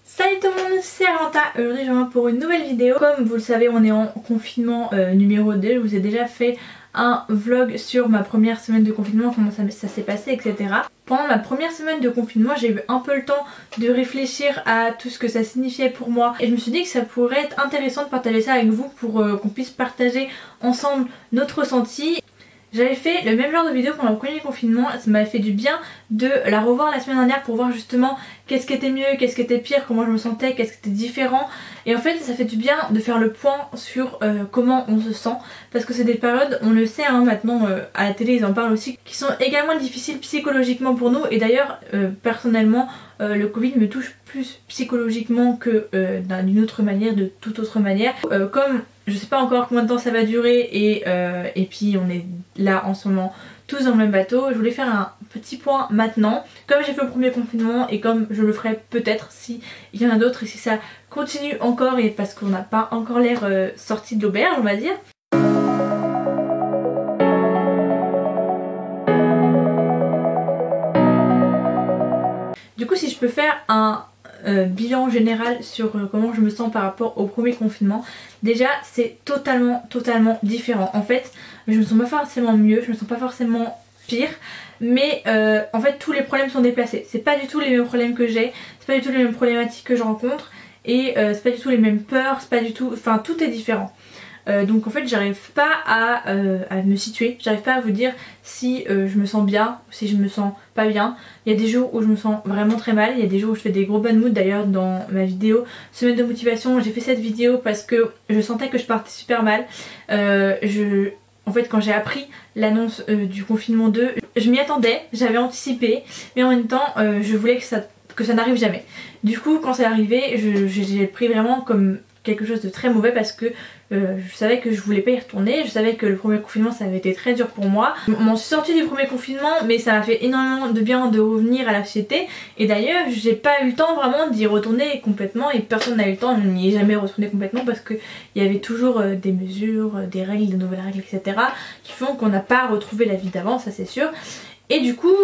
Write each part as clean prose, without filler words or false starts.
Salut tout le monde, c'est Aranta. Aujourd'hui je reviens pour une nouvelle vidéo. Comme vous le savez, on est en confinement numéro 2. Je vous ai déjà fait un vlog sur ma première semaine de confinement, comment ça s'est passé, etc. Pendant ma première semaine de confinement, j'ai eu un peu le temps de réfléchir à tout ce que ça signifiait pour moi. Et je me suis dit que ça pourrait être intéressant de partager ça avec vous pour qu'on puisse partager ensemble notre ressenti. J'avais fait le même genre de vidéo pendant le premier confinement, ça m'avait fait du bien de la revoir la semaine dernière pour voir justement qu'est-ce qui était mieux, qu'est-ce qui était pire, comment je me sentais, qu'est-ce qui était différent. Et en fait ça fait du bien de faire le point sur comment on se sent, parce que c'est des périodes, on le sait hein, maintenant à la télé ils en parlent aussi, qui sont également difficiles psychologiquement pour nous. Et d'ailleurs personnellement le Covid me touche plus psychologiquement que d'une autre manière, de toute autre manière. Comme je sais pas encore combien de temps ça va durer et puis on est là en ce moment tous dans le même bateau, je voulais faire un petit point maintenant, comme j'ai fait le premier confinement et comme je le ferai peut-être si il y en a d'autres et si ça continue encore, et parce qu'on n'a pas encore l'air sorti de l'auberge on va dire. Du coup si je peux faire un bilan général sur comment je me sens par rapport au premier confinement, déjà c'est totalement différent. En fait je me sens pas forcément mieux, je me sens pas forcément pire, mais en fait tous les problèmes sont déplacés. C'est pas du tout les mêmes problèmes que j'ai, c'est pas du tout les mêmes problématiques que je rencontre, et c'est pas du tout les mêmes peurs, c'est pas du tout, enfin tout est différent. Donc en fait j'arrive pas à me situer, j'arrive pas à vous dire si je me sens bien ou si je me sens pas bien. Il y a des jours où je me sens vraiment très mal, il y a des jours où je fais des gros bad moods. D'ailleurs dans ma vidéo semaine de motivation j'ai fait cette vidéo parce que je sentais que je partais super mal. En fait quand j'ai appris l'annonce du confinement 2, je m'y attendais, j'avais anticipé, mais en même temps je voulais que ça n'arrive jamais. Du coup quand c'est arrivé j'ai pris vraiment comme quelque chose de très mauvais, parce que je savais que je voulais pas y retourner, je savais que le premier confinement ça avait été très dur pour moi. Je m'en suis sortie du premier confinement mais ça m'a fait énormément de bien de revenir à la société, et d'ailleurs j'ai pas eu le temps vraiment d'y retourner complètement, et personne n'a eu le temps, on n'y est jamais retourné complètement parce qu'il y avait toujours des mesures, des règles, de nouvelles règles etc. qui font qu'on n'a pas retrouvé la vie d'avant, ça c'est sûr. Et du coup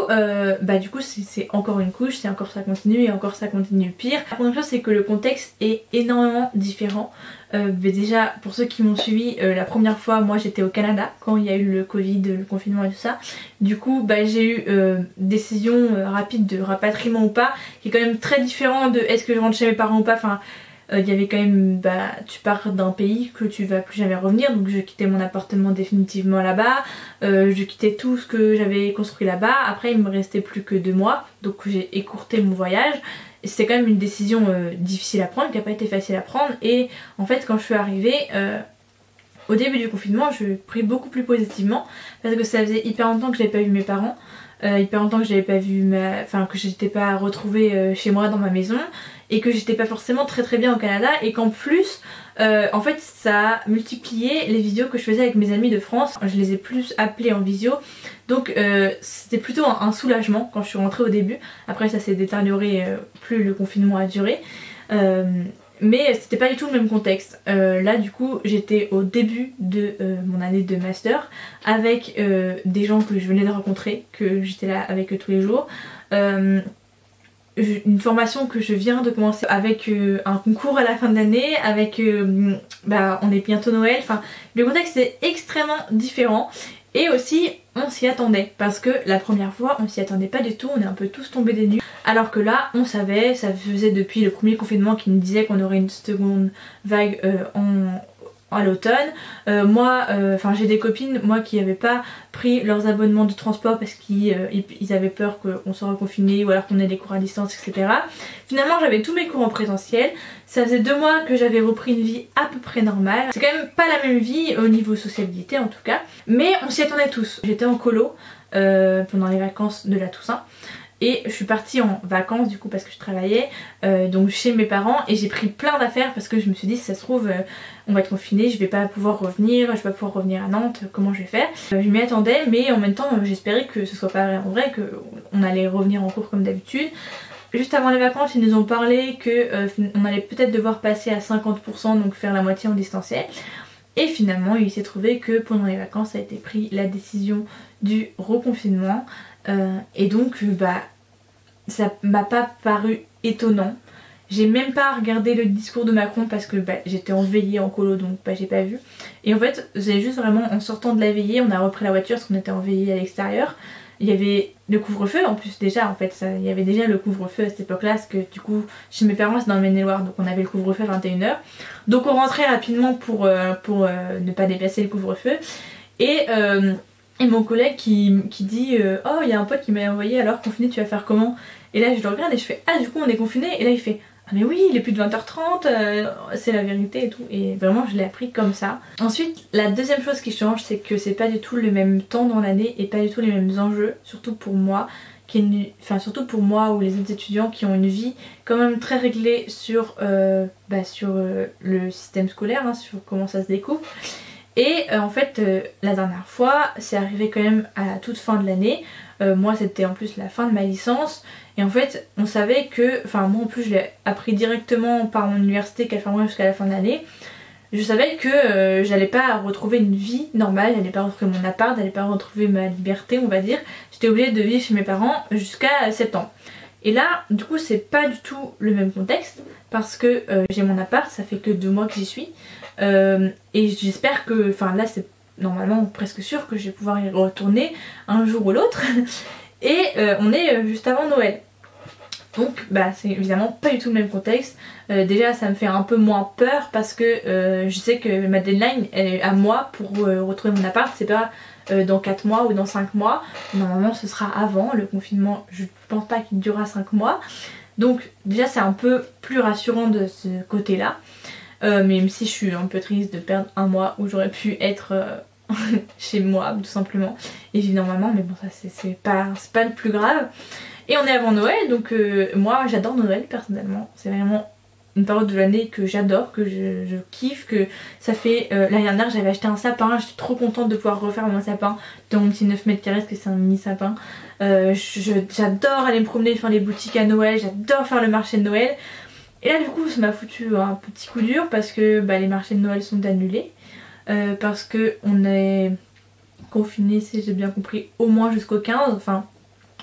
c'est encore une couche, c'est encore ça continue et encore ça continue pire. La première chose c'est que le contexte est énormément différent. Mais déjà pour ceux qui m'ont suivi la première fois, moi j'étais au Canada quand il y a eu le Covid, le confinement et tout ça. Du coup j'ai eu décision rapide de rapatriement ou pas, qui est quand même très différent de est-ce que je rentre chez mes parents ou pas. Enfin il y avait quand même, tu pars d'un pays que tu vas plus jamais revenir, donc je quittais mon appartement définitivement là-bas, je quittais tout ce que j'avais construit là-bas. Après il me restait plus que 2 mois, donc j'ai écourté mon voyage. C'était quand même une décision difficile à prendre, qui n'a pas été facile à prendre, et en fait quand je suis arrivée au début du confinement je l'ai pris beaucoup plus positivement, parce que ça faisait hyper longtemps que j'avais pas vu mes parents, hyper longtemps que j'avais pas vu que j'étais pas retrouvée chez moi dans ma maison, et que j'étais pas forcément très bien au Canada, et qu'en plus en fait ça a multiplié les vidéos que je faisais avec mes amis de France. Je les ai plus appelés en visio, donc c'était plutôt un soulagement quand je suis rentrée au début. Après ça s'est détérioré plus le confinement a duré, mais c'était pas du tout le même contexte. Là du coup j'étais au début de mon année de master avec des gens que je venais de rencontrer, que j'étais là avec eux tous les jours. Une formation que je viens de commencer avec un concours à la fin de l'année, avec on est bientôt Noël, enfin le contexte est extrêmement différent. Et aussi on s'y attendait, parce que la première fois on s'y attendait pas du tout, on est un peu tous tombés des nues, alors que là on savait, ça faisait depuis le premier confinement qui nous disait qu'on aurait une seconde vague à l'automne. Moi j'ai des copines moi qui n'avaient pas pris leurs abonnements de transport parce qu'ils avaient peur qu'on soit reconfiné, ou alors qu'on ait des cours à distance etc. Finalement j'avais tous mes cours en présentiel, ça faisait 2 mois que j'avais repris une vie à peu près normale. C'est quand même pas la même vie au niveau sociabilité en tout cas, mais on s'y attendait tous. J'étais en colo pendant les vacances de la Toussaint, et je suis partie en vacances du coup parce que je travaillais donc chez mes parents, et j'ai pris plein d'affaires parce que je me suis dit si ça se trouve on va être confiné, je vais pas pouvoir revenir, je vais pas pouvoir revenir à Nantes, comment je vais faire. Je m'y attendais, mais en même temps j'espérais que ce soit pas vrai, qu'on allait revenir en cours comme d'habitude. Juste avant les vacances ils nous ont parlé qu'on allait peut-être devoir passer à 50%, donc faire la moitié en distanciel. Et finalement il s'est trouvé que pendant les vacances ça a été pris la décision du reconfinement, et donc ça m'a pas paru étonnant. J'ai même pas regardé le discours de Macron parce que j'étais en veillée en colo, donc j'ai pas vu. Et en fait c'est juste vraiment en sortant de la veillée, on a repris la voiture parce qu'on était en veillée à l'extérieur. Il y avait le couvre-feu en plus déjà, en fait il y avait déjà le couvre-feu à cette époque là, parce que du coup chez mes parents c'est dans le Maine-et-Loire, donc on avait le couvre-feu à 21h. Donc on rentrait rapidement pour ne pas dépasser le couvre-feu. Et mon collègue qui dit oh il y a un pote qui m'a envoyé, alors confiné tu vas faire comment? Et là je le regarde et je fais ah du coup on est confiné, et là il fait ah mais oui il est plus de 20h30, c'est la vérité et tout, et vraiment je l'ai appris comme ça. Ensuite la deuxième chose qui change, c'est que c'est pas du tout le même temps dans l'année et pas du tout les mêmes enjeux, surtout pour moi surtout pour moi ou les autres étudiants qui ont une vie quand même très réglée sur le système scolaire, hein, sur comment ça se découpe. Et en fait la dernière fois c'est arrivé quand même à la toute fin de l'année, moi c'était en plus la fin de ma licence, et en fait on savait que, enfin moi en plus je l'ai appris directement par mon université qu'elle fermerait jusqu'à la fin de l'année. Je savais que j'allais pas retrouver une vie normale, j'allais pas retrouver mon appart, j'allais pas retrouver ma liberté on va dire. J'étais obligée de vivre chez mes parents jusqu'à septembre. Et là du coup c'est pas du tout le même contexte, parce que j'ai mon appart, ça fait que 2 mois que j'y suis. Et j'espère que, enfin là c'est normalement presque sûr que je vais pouvoir y retourner un jour ou l'autre. Et on est juste avant Noël. Donc c'est évidemment pas du tout le même contexte. Déjà ça me fait un peu moins peur parce que je sais que ma deadline elle est à moi pour retrouver mon appart. C'est pas dans 4 mois ou dans 5 mois. Normalement ce sera avant le confinement, je pense pas qu'il durera 5 mois. Donc déjà c'est un peu plus rassurant de ce côté là. Même si je suis un peu triste de perdre un mois où j'aurais pu être chez moi tout simplement et vivre normalement, mais bon ça c'est pas le plus grave. Et on est avant Noël, donc moi j'adore Noël personnellement, c'est vraiment une période de l'année que j'adore, que je kiffe, que ça fait... l'année dernière j'avais acheté un sapin, j'étais trop contente de pouvoir refaire mon sapin dans mon petit 9 mètres carrés parce que c'est un mini sapin. J'adore aller me promener dans les boutiques à Noël, j'adore faire le marché de Noël. Et là du coup ça m'a foutu un petit coup dur parce que les marchés de Noël sont annulés. Parce que on est confiné, si j'ai bien compris, au moins jusqu'au 15. Enfin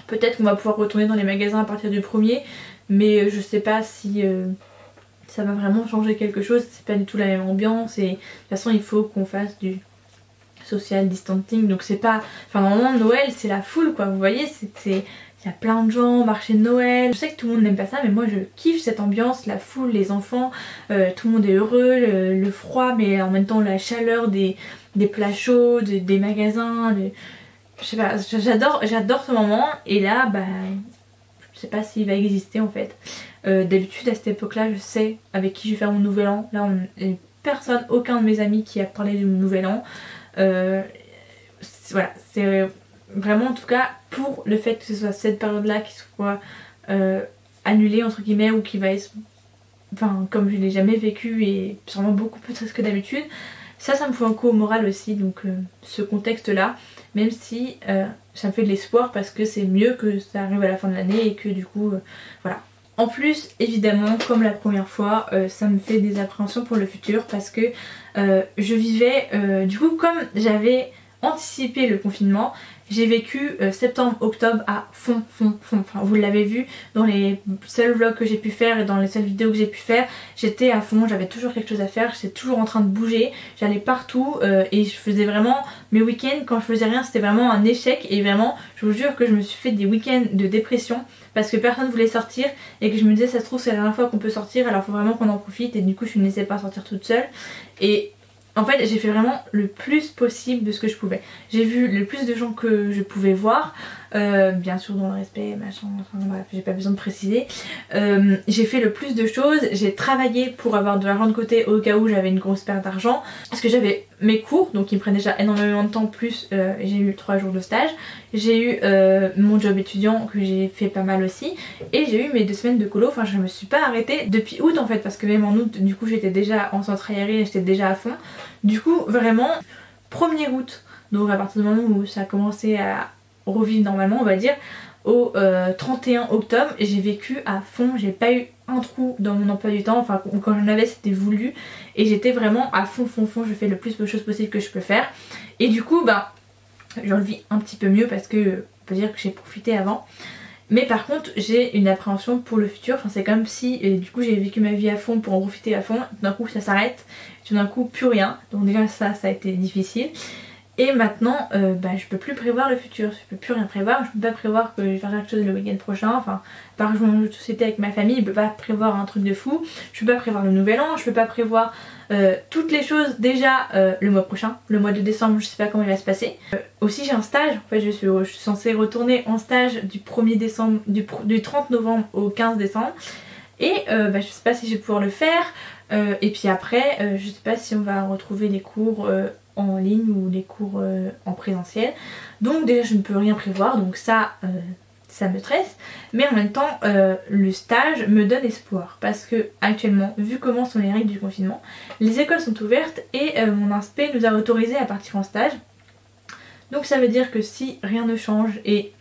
peut-être qu'on va pouvoir retourner dans les magasins à partir du 1er, mais je sais pas si ça va vraiment changer quelque chose. C'est pas du tout la même ambiance et de toute façon il faut qu'on fasse du social distancing, donc c'est pas... Enfin normalement Noël c'est la foule quoi, vous voyez, il y a plein de gens, marché de Noël. Je sais que tout le monde n'aime pas ça, mais moi je kiffe cette ambiance, la foule, les enfants, tout le monde est heureux, le froid, mais en même temps la chaleur des plats chauds, des magasins. Je sais pas, j'adore ce moment. Et là, je sais pas s'il va exister en fait. D'habitude à cette époque là, je sais avec qui je vais faire mon nouvel an. Là, personne, aucun de mes amis qui a parlé de mon nouvel an. Voilà, c'est... Vraiment en tout cas pour le fait que ce soit cette période là qui soit annulée entre guillemets, ou qui va être, enfin comme je l'ai jamais vécu et sûrement beaucoup plus triste que d'habitude, ça me fout un coup au moral aussi. Donc ce contexte là, même si ça me fait de l'espoir parce que c'est mieux que ça arrive à la fin de l'année et que du coup voilà. En plus évidemment comme la première fois ça me fait des appréhensions pour le futur parce que je vivais du coup comme j'avais anticipé le confinement. J'ai vécu septembre-octobre à fond. Enfin, vous l'avez vu dans les seuls vlogs que j'ai pu faire et dans les seules vidéos que j'ai pu faire. J'étais à fond, j'avais toujours quelque chose à faire, j'étais toujours en train de bouger, j'allais partout et je faisais vraiment mes week-ends. Quand je faisais rien c'était vraiment un échec, et vraiment je vous jure que je me suis fait des week-ends de dépression parce que personne voulait sortir et que je me disais ça se trouve c'est la dernière fois qu'on peut sortir, alors faut vraiment qu'on en profite, et du coup je ne me laissais pas sortir toute seule. Et en fait j'ai fait vraiment le plus possible de ce que je pouvais. J'ai vu le plus de gens que je pouvais voir, bien sûr dans le respect, machin, enfin bref, j'ai pas besoin de préciser. J'ai fait le plus de choses, j'ai travaillé pour avoir de l'argent de côté au cas où j'avais une grosse perte d'argent. Parce que j'avais mes cours, donc ils me prennent déjà énormément de temps, plus j'ai eu 3 jours de stage. J'ai eu mon job étudiant que j'ai fait pas mal aussi. Et j'ai eu mes 2 semaines de colo, enfin je me suis pas arrêtée depuis août en fait. Parce que même en août du coup j'étais déjà en centre aéré et j'étais déjà à fond. Du coup vraiment 1er août, donc à partir du moment où ça a commencé à revivre normalement on va dire, au 31 octobre j'ai vécu à fond, j'ai pas eu un trou dans mon emploi du temps, enfin quand j'en avais c'était voulu, et j'étais vraiment à fond, je fais le plus de choses possible que je peux faire. Et du coup je le vis un petit peu mieux parce que on peut dire que j'ai profité avant. Mais par contre j'ai une appréhension pour le futur, enfin c'est comme si du coup j'ai vécu ma vie à fond pour en profiter à fond, tout d'un coup ça s'arrête, tout d'un coup plus rien, donc déjà ça a été difficile. Et maintenant je peux plus prévoir le futur, je peux plus rien prévoir, je peux pas prévoir que je vais faire quelque chose le week-end prochain, enfin par exemple je joue de société avec ma famille, je peux pas prévoir un truc de fou, je peux pas prévoir le nouvel an, je peux pas prévoir toutes les choses déjà le mois prochain, le mois de décembre je sais pas comment il va se passer. Aussi j'ai un stage, en fait je suis censée retourner en stage du 1er décembre, du 30 novembre au 15 décembre et je sais pas si je vais pouvoir le faire et puis après je sais pas si on va retrouver les cours en ligne ou les cours en présentiel, donc déjà je ne peux rien prévoir, donc ça me stresse, mais en même temps le stage me donne espoir parce que actuellement, vu comment sont les règles du confinement, les écoles sont ouvertes et mon inspe nous a autorisé à partir en stage, donc ça veut dire que si rien ne change et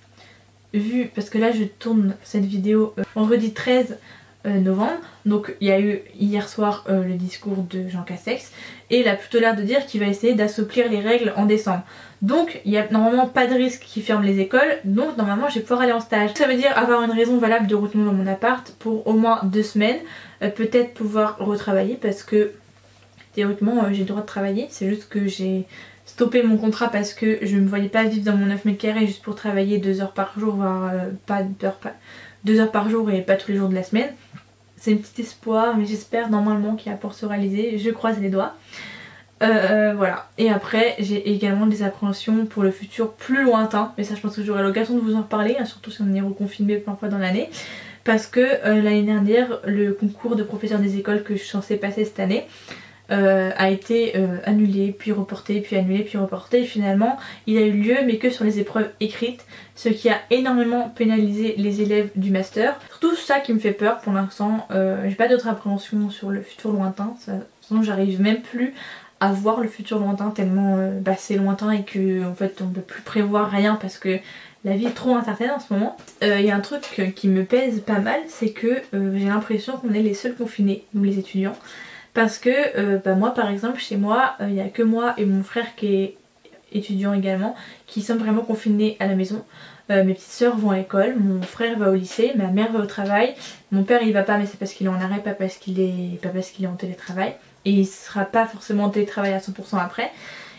vu, parce que là je tourne cette vidéo vendredi 13 novembre, donc il y a eu hier soir le discours de Jean Castex et il a plutôt l'air de dire qu'il va essayer d'assouplir les règles en décembre, donc il n'y a normalement pas de risque qu'il ferme les écoles, donc normalement je vais pouvoir aller en stage. Ça veut dire avoir une raison valable de retourner dans mon appart pour au moins 2 semaines, peut-être pouvoir retravailler parce que théoriquement j'ai le droit de travailler, c'est juste que j'ai stoppé mon contrat parce que je ne me voyais pas vivre dans mon 9 mètres carrés juste pour travailler 2 heures par jour, voire pas 2 heures par jour et pas tous les jours de la semaine. C'est un petit espoir, mais j'espère normalement qu'il va pouvoir se réaliser, je croise les doigts. Voilà, et après j'ai également des appréhensions pour le futur plus lointain, mais ça je pense que j'aurai l'occasion de vous en reparler, hein, surtout si on est reconfiné plein de fois dans l'année, parce que l'année dernière le concours de professeur des écoles que je suis censée passer cette année a été annulé, puis reporté, puis annulé, puis reporté, et finalement il a eu lieu mais que sur les épreuves écrites, ce qui a énormément pénalisé les élèves du master. Surtout ça qui me fait peur pour l'instant, j'ai pas d'autres appréhensions sur le futur lointain, sinon j'arrive même plus à voir le futur lointain tellement c'est lointain et que en fait on peut plus prévoir rien parce que la vie est trop incertaine en ce moment. Il y a un truc qui me pèse pas mal, c'est que j'ai l'impression qu'on est les seuls confinés, nous les étudiants. Parce que moi par exemple chez moi, il n'y a que moi et mon frère qui est étudiant également qui sommes vraiment confinés à la maison. Mes petites soeurs vont à l'école, mon frère va au lycée, ma mère va au travail, mon père il va pas mais c'est parce qu'il est en arrêt, pas parce qu'il est en télétravail. Et il sera pas forcément en télétravail à 100% après.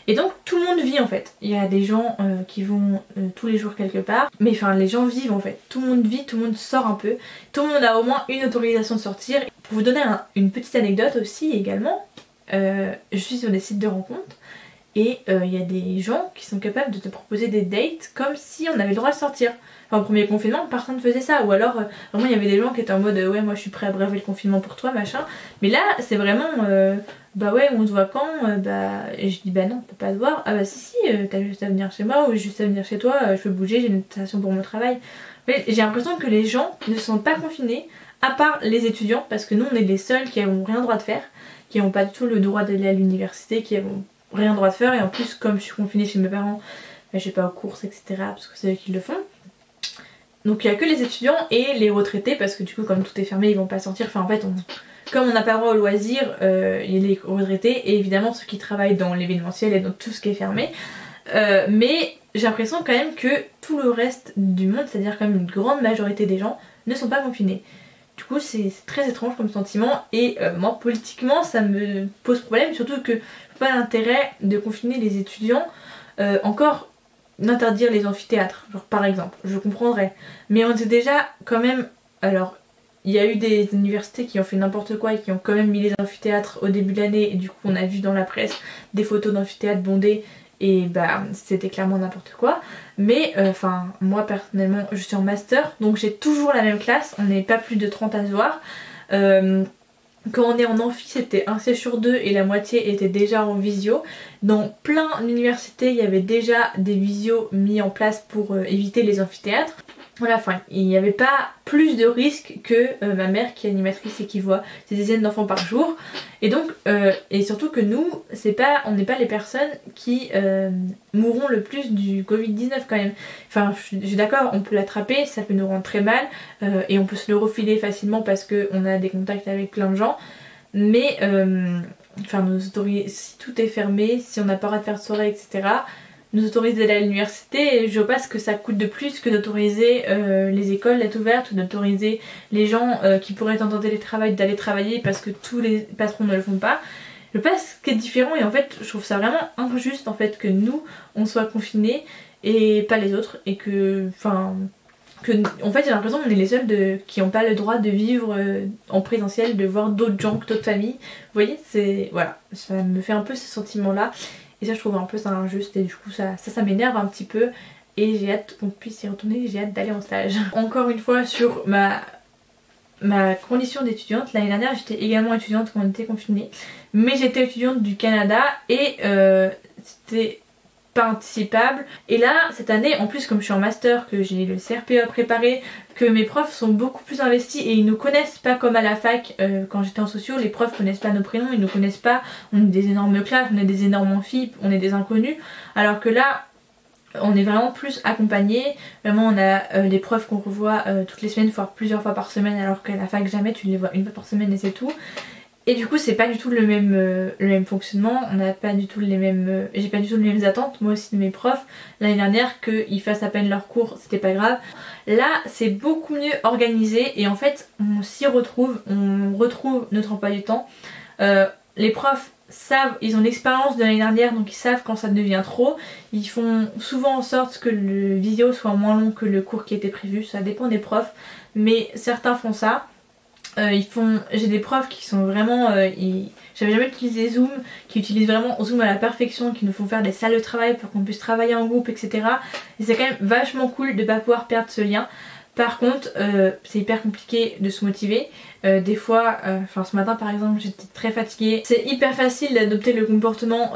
Et donc tout le monde vit en fait. Il y a des gens qui vont tous les jours quelque part. Mais enfin les gens vivent en fait. Tout le monde vit, tout le monde sort un peu. Tout le monde a au moins une autorisation de sortir. Pour vous donner une petite anecdote aussi également. Je suis sur des sites de rencontres. Et il y a des gens qui sont capables de te proposer des dates comme si on avait le droit de sortir. Enfin, au premier confinement, personne ne faisait ça. Ou alors, vraiment, il y avait des gens qui étaient en mode ouais, moi je suis prêt à braver le confinement pour toi, machin. Mais là, c'est vraiment bah ouais, on se voit quand et je dis bah non, on peut pas se voir. Ah bah si, t'as juste à venir chez moi ou j'ai juste à venir chez toi, je peux bouger, j'ai une station pour mon travail. Mais j'ai l'impression que les gens ne se sentent pas confinés, à part les étudiants, parce que nous on est les seuls qui n'ont rien droit de faire, qui n'ont pas du tout le droit d'aller à l'université, qui n'ont rien droit de faire. Et en plus, comme je suis confinée chez mes parents, je vais pas aux courses, etc. parce que c'est eux qui le font. Donc il n'y a que les étudiants et les retraités parce que du coup comme tout est fermé ils vont pas sortir. Enfin en fait comme on n'a pas le droit au loisir, il y a les retraités et évidemment ceux qui travaillent dans l'événementiel et dans tout ce qui est fermé. Mais j'ai l'impression quand même que tout le reste du monde, c'est-à-dire quand même une grande majorité des gens, ne sont pas confinés. Du coup c'est très étrange comme sentiment et moi politiquement ça me pose problème, surtout que pas l'intérêt de confiner les étudiants encore d'interdire les amphithéâtres, genre par exemple, je comprendrais. Mais on était déjà quand même, alors il y a eu des universités qui ont fait n'importe quoi et qui ont quand même mis les amphithéâtres au début de l'année et du coup on a vu dans la presse des photos d'amphithéâtres bondés et bah c'était clairement n'importe quoi. Mais enfin moi personnellement je suis en master donc j'ai toujours la même classe, on n'est pas plus de 30 à se voir. Quand on est en amphi c'était 1 siège sur 2 et la moitié était déjà en visio. Dans plein d'universités il y avait déjà des visios mis en place pour éviter les amphithéâtres. Voilà, enfin il n'y avait pas plus de risques que ma mère qui est animatrice et qui voit des dizaines d'enfants par jour. Et donc, et surtout que nous, on n'est pas les personnes qui mourront le plus du Covid-19 quand même. Enfin je suis d'accord, on peut l'attraper, ça peut nous rendre très mal et on peut se le refiler facilement parce qu'on a des contacts avec plein de gens. Mais enfin si tout est fermé, si on n'a pas le droit de faire de soirée, etc. nous autorise d'aller à l'université, et je vois pas ce que ça coûte de plus que d'autoriser les écoles d'être ouvertes ou d'autoriser les gens qui pourraient être en télétravail d'aller travailler parce que tous les patrons ne le font pas. Je vois pas ce qui est différent, et en fait je trouve ça vraiment injuste en fait que nous on soit confinés et pas les autres, et que enfin en fait j'ai l'impression qu'on est les seuls qui n'ont pas le droit de vivre en présentiel, de voir d'autres gens, d'autres familles. Vous voyez, c'est voilà, ça me fait un peu ce sentiment là. Et ça je trouve un peu ça injuste, et du coup ça m'énerve un petit peu, et j'ai hâte qu'on puisse y retourner, j'ai hâte d'aller en stage. Encore une fois sur ma condition d'étudiante, l'année dernière j'étais également étudiante quand on était confinés, mais j'étais étudiante du Canada et c'était pas anticipable. Et là cette année, en plus comme je suis en master, que j'ai le CRPE à préparer, que mes profs sont beaucoup plus investis et ils nous connaissent pas comme à la fac. Quand j'étais en sociaux, les profs connaissent pas nos prénoms, ils nous connaissent pas, on est des énormes classes, on est des énormes amphis, on est des inconnus, alors que là on est vraiment plus accompagnés. Vraiment on a des profs qu'on revoit toutes les semaines, voire plusieurs fois par semaine, alors qu'à la fac jamais, tu les vois une fois par semaine et c'est tout. Et du coup c'est pas du tout le même fonctionnement, on n'a pas du tout les mêmes, j'ai pas du tout les mêmes attentes moi aussi de mes profs. L'année dernière qu'ils fassent à peine leur cours c'était pas grave. Là c'est beaucoup mieux organisé, et en fait on s'y retrouve, on retrouve notre emploi du temps. Les profs savent, ils ont l'expérience de l'année dernière, donc ils savent quand ça devient trop. Ils font souvent en sorte que le visio soit moins long que le cours qui était prévu, ça dépend des profs, mais certains font ça. J'ai des profs qui sont vraiment, j'avais jamais utilisé Zoom, qui utilisent vraiment Zoom à la perfection, qui nous font faire des salles de travail pour qu'on puisse travailler en groupe, etc. Et c'est quand même vachement cool de pas pouvoir perdre ce lien. Par contre c'est hyper compliqué de se motiver. Des fois, ce matin par exemple j'étais très fatiguée. C'est hyper facile d'adopter le comportement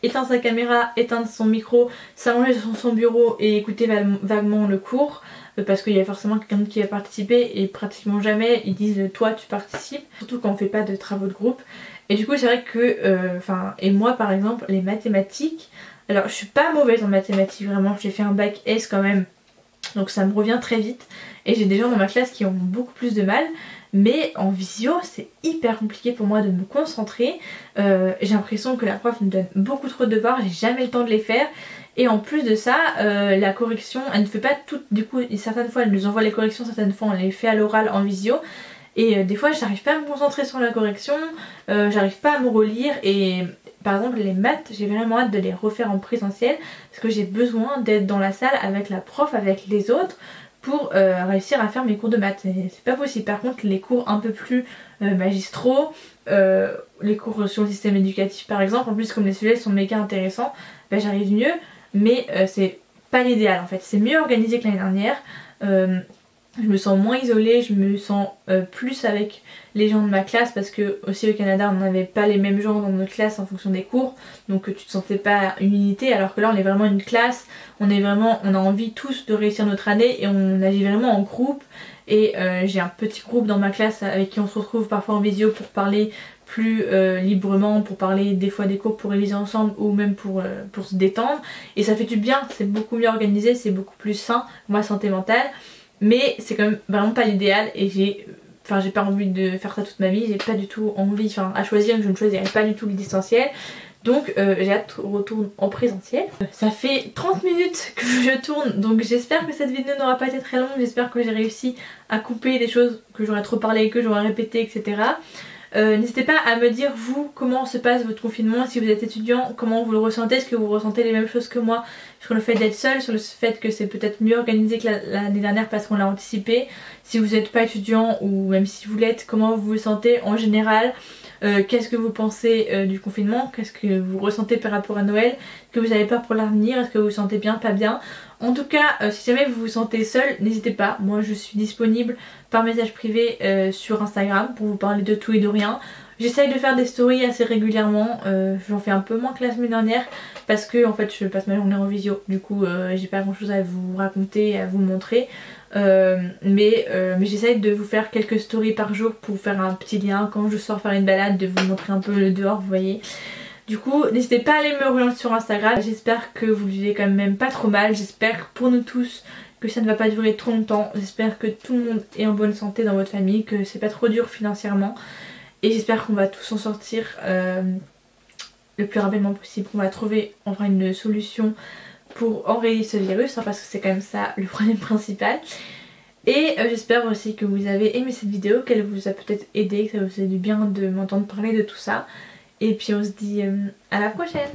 éteindre sa caméra, éteindre son micro, s'allonger sur son bureau et écouter vaguement le cours. Parce qu'il y a forcément quelqu'un qui va participer, et pratiquement jamais ils disent toi tu participes, surtout quand on fait pas de travaux de groupe. Et du coup c'est vrai que, et moi par exemple les mathématiques, alors je suis pas mauvaise en mathématiques vraiment, j'ai fait un bac S quand même, donc ça me revient très vite, et j'ai des gens dans ma classe qui ont beaucoup plus de mal. Mais en visio c'est hyper compliqué pour moi de me concentrer, j'ai l'impression que la prof me donne beaucoup trop de devoirs, j'ai jamais le temps de les faire. Et en plus de ça, la correction, elle ne fait pas toutes, du coup certaines fois elle nous envoie les corrections, certaines fois on les fait à l'oral en visio. Et des fois j'arrive pas à me concentrer sur la correction, j'arrive pas à me relire. Et par exemple les maths, j'ai vraiment hâte de les refaire en présentiel, parce que j'ai besoin d'être dans la salle avec la prof, avec les autres, pour réussir à faire mes cours de maths. C'est pas possible. Par contre les cours un peu plus magistraux, les cours sur le système éducatif par exemple, en plus comme les sujets sont méga intéressants, j'arrive mieux. Mais c'est pas l'idéal en fait, c'est mieux organisé que l'année dernière. Je me sens moins isolée, je me sens plus avec les gens de ma classe, parce que aussi au Canada on n'avait pas les mêmes gens dans notre classe en fonction des cours, donc tu te sentais pas une unité, alors que là on est vraiment une classe, on a envie tous de réussir notre année et on agit vraiment en groupe. Et j'ai un petit groupe dans ma classe avec qui on se retrouve parfois en visio pour parler plus librement, pour parler des fois des cours, pour réviser ensemble, ou même pour se détendre, et ça fait du bien, c'est beaucoup mieux organisé, c'est beaucoup plus sain pour ma santé mentale. Mais c'est quand même vraiment pas l'idéal, et j'ai pas envie de faire ça toute ma vie, j'ai pas du tout envie, à choisir, je ne choisirais pas du tout le distanciel. Donc j'ai hâte qu'on retourne en présentiel. Ça fait 30 minutes que je tourne, donc j'espère que cette vidéo n'aura pas été très longue, j'espère que j'ai réussi à couper des choses que j'aurais trop parlé, que j'aurais répété, etc. N'hésitez pas à me dire vous comment se passe votre confinement, si vous êtes étudiant, comment vous le ressentez, est-ce que vous ressentez les mêmes choses que moi sur le fait d'être seule, sur le fait que c'est peut-être mieux organisé que l'année dernière parce qu'on l'a anticipé. Si vous n'êtes pas étudiant, ou même si vous l'êtes, comment vous vous sentez en général, qu'est-ce que vous pensez du confinement, qu'est-ce que vous ressentez par rapport à Noël, est-ce que vous avez peur pour l'avenir, est-ce que vous vous sentez bien, pas bien. En tout cas si jamais vous vous sentez seul, n'hésitez pas, moi je suis disponible par message privé sur Instagram pour vous parler de tout et de rien. J'essaye de faire des stories assez régulièrement, j'en fais un peu moins que la semaine dernière parce que en fait je passe ma journée en visio, du coup j'ai pas grand chose à vous raconter, à vous montrer. Mais j'essaye de vous faire quelques stories par jour pour faire un petit lien quand je sors faire une balade, de vous montrer un peu le dehors, vous voyez. Du coup n'hésitez pas à aller me rejoindre sur Instagram, j'espère que vous vivez quand même pas trop mal, j'espère pour nous tous que ça ne va pas durer trop longtemps, j'espère que tout le monde est en bonne santé dans votre famille, que c'est pas trop dur financièrement, et j'espère qu'on va tous en sortir le plus rapidement possible, qu'on va trouver enfin une solution pour enrayer ce virus, hein, parce que c'est quand même ça le problème principal. Et j'espère aussi que vous avez aimé cette vidéo, qu'elle vous a peut-être aidé, que ça vous a fait du bien de m'entendre parler de tout ça. Et puis on se dit à la prochaine!